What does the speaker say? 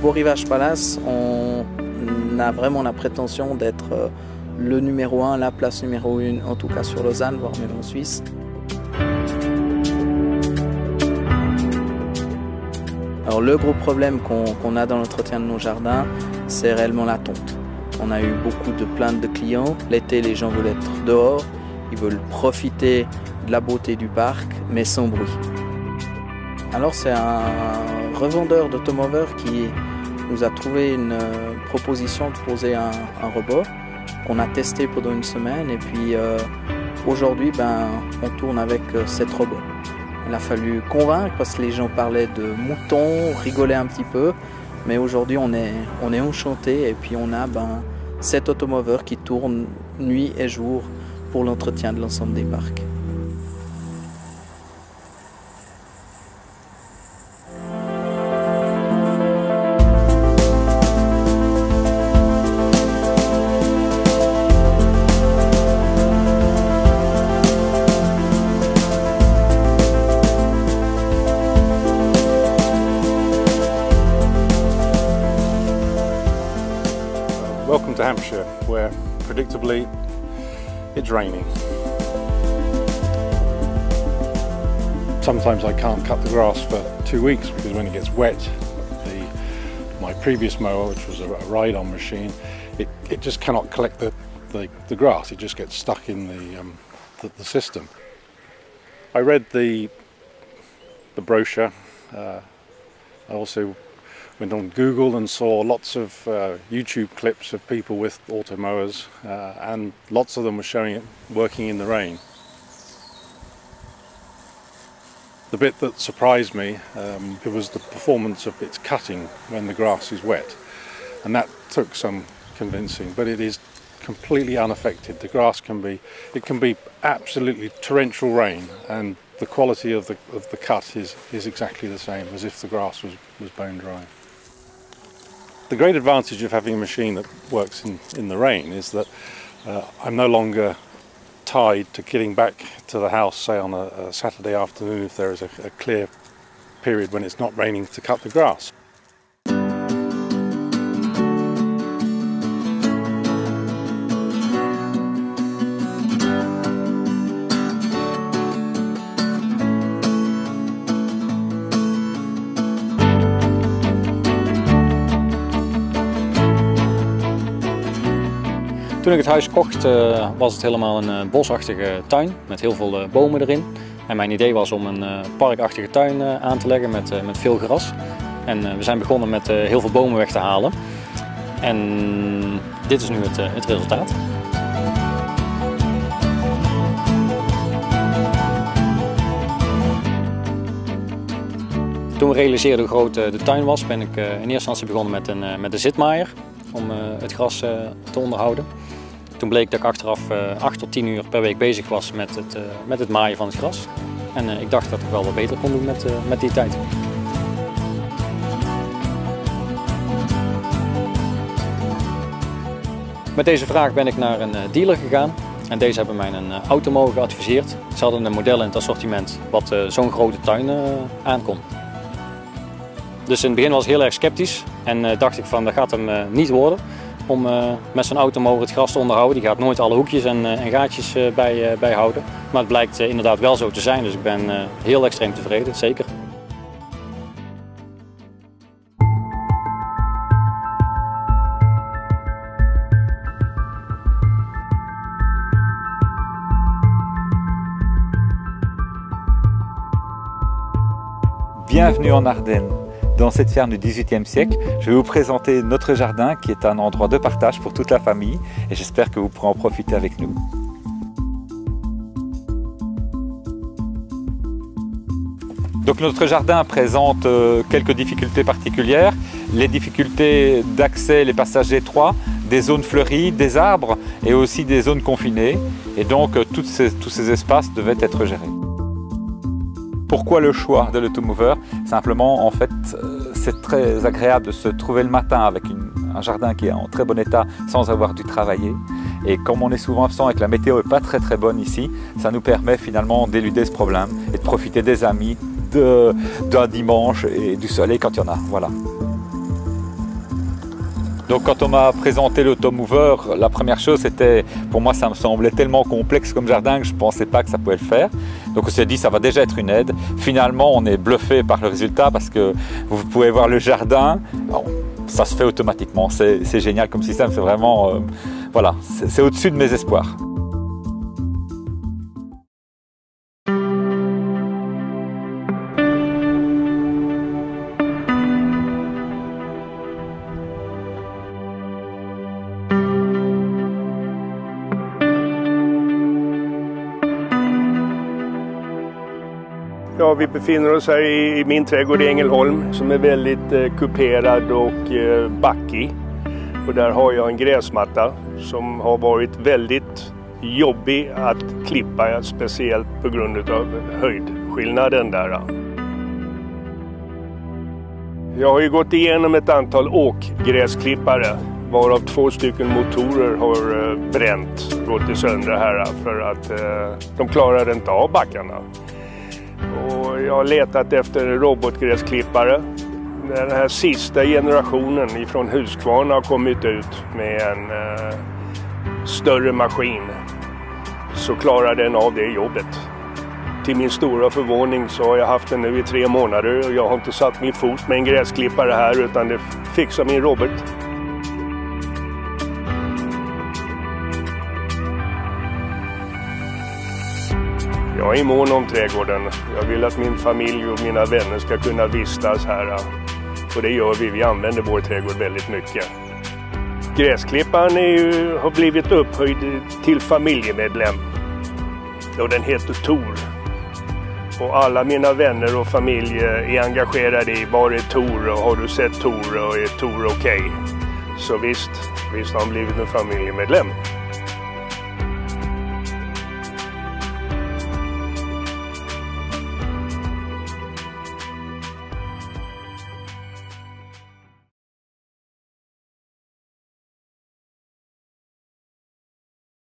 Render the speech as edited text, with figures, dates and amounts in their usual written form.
Beau Rivage Palace, on a vraiment la prétention d'être le numéro 1, la place numéro 1, en tout cas sur Lausanne, voire même en Suisse. Alors le gros problème qu'on a dans l'entretien de nos jardins, c'est réellement la tonte. On a eu beaucoup de plaintes de clients. L'été, les gens veulent être dehors, ils veulent profiter de la beauté du parc, mais sans bruit. Alors c'est un revendeur d'automoveurs qui nous a trouvé une proposition de poser un rebord qu'on a testé pendant une semaine et puis aujourd'hui on tourne avec 7 robots. Il a fallu convaincre parce que les gens parlaient de moutons, rigolaient un petit peu, mais aujourd'hui on est enchanté et puis on a 7 automoveurs qui tournent nuit et jour pour l'entretien de l'ensemble des parcs. Welcome to Hampshire, where predictably it's raining. Sometimes I can't cut the grass for 2 weeks because when it gets wet, my previous mower, which was a ride-on machine, it just cannot collect the grass. It just gets stuck in the system. I read the brochure. I also went on Google and saw lots of YouTube clips of people with automowers and lots of them were showing it working in the rain. The bit that surprised me it was the performance of its cutting when the grass is wet, and that took some convincing, but it is completely unaffected. The grass can be absolutely torrential rain and the quality of the cut is exactly the same as if the grass was bone dry. The great advantage of having a machine that works in the rain is that I'm no longer tied to getting back to the house, say on a Saturday afternoon if there is a clear period when it's not raining, to cut the grass. Toen ik het huis kocht was het helemaal een bosachtige tuin met heel veel bomen erin. En mijn idee was om een parkachtige tuin aan te leggen met veel gras. En we zijn begonnen met heel veel bomen weg te halen. En dit is nu het resultaat. Toen we realiseerden hoe groot de tuin was, ben ik in eerste instantie begonnen met een zitmaaier om het gras te onderhouden. Toen bleek dat ik achteraf 8 tot 10 uur per week bezig was met het maaien van het gras. En ik dacht dat ik wel wat beter kon doen met die tijd. Met deze vraag ben ik naar een dealer gegaan. En deze hebben mij een automower geadviseerd. Ze hadden een model in het assortiment wat zo'n grote tuin aankon. Dus in het begin was ik heel erg sceptisch en dacht ik van dat gaat hem niet worden om met zo'n automower het gras te onderhouden. Die gaat nooit alle hoekjes en gaatjes bijhouden. Maar het blijkt inderdaad wel zo te zijn, dus ik ben heel extreem tevreden, zeker. Bienvenue en Ardennes. Dans cette ferme du XVIIIe siècle, je vais vous présenter notre jardin qui est un endroit de partage pour toute la famille et j'espère que vous pourrez en profiter avec nous. Donc notre jardin présente quelques difficultés particulières, les difficultés d'accès, les passages étroits, des zones fleuries, des arbres et aussi des zones confinées et donc tous ces espaces devaient être gérés. Pourquoi le choix de l'automower? Simplement, en fait, c'est très agréable de se trouver le matin avec un jardin qui est en très bon état sans avoir dû travailler. Et comme on est souvent absent et que la météo n'est pas très bonne ici, ça nous permet finalement d'éluder ce problème et de profiter des amis, d'un dimanche et du soleil quand il y en a. Voilà. Donc quand on m'a présenté l'automover, la première chose c'était, pour moi ça me semblait tellement complexe comme jardin que je ne pensais pas que ça pouvait le faire. Donc on s'est dit ça va déjà être une aide. Finalement on est bluffé par le résultat parce que vous pouvez voir le jardin, bon, ça se fait automatiquement, c'est génial comme système, c'est vraiment, voilà, c'est au-dessus de mes espoirs. Ja, vi befinner oss här i min trädgård i Ängelholm som är väldigt kuperad och backig. Och där har jag en gräsmatta som har varit väldigt jobbig att klippa, speciellt på grund av höjdskillnaden där. Jag har ju gått igenom ett antal åkgräsklippare varav 2 stycken motorer har bränt, gått sönder här för att de klarar inte av backarna. Och jag har letat efter robotgräsklippare. Den här sista generationen ifrån Husqvarna har kommit ut med en större maskin. Så klarar den av det jobbet. Till min stora förvåning så har jag haft den nu i 3 månader och jag har inte satt min fot med en gräsklippare här utan det fixar min robot. Jag är mån om trädgården. Jag vill att min familj och mina vänner ska kunna vistas här. Och det gör vi. Vi använder vår trädgård väldigt mycket. Gräsklipparen har blivit upphöjd till familjemedlem. Och den heter Tor. Och alla mina vänner och familj är engagerade i var är Tor och har du sett Tor och är Tor okej? Så visst har han blivit en familjemedlem.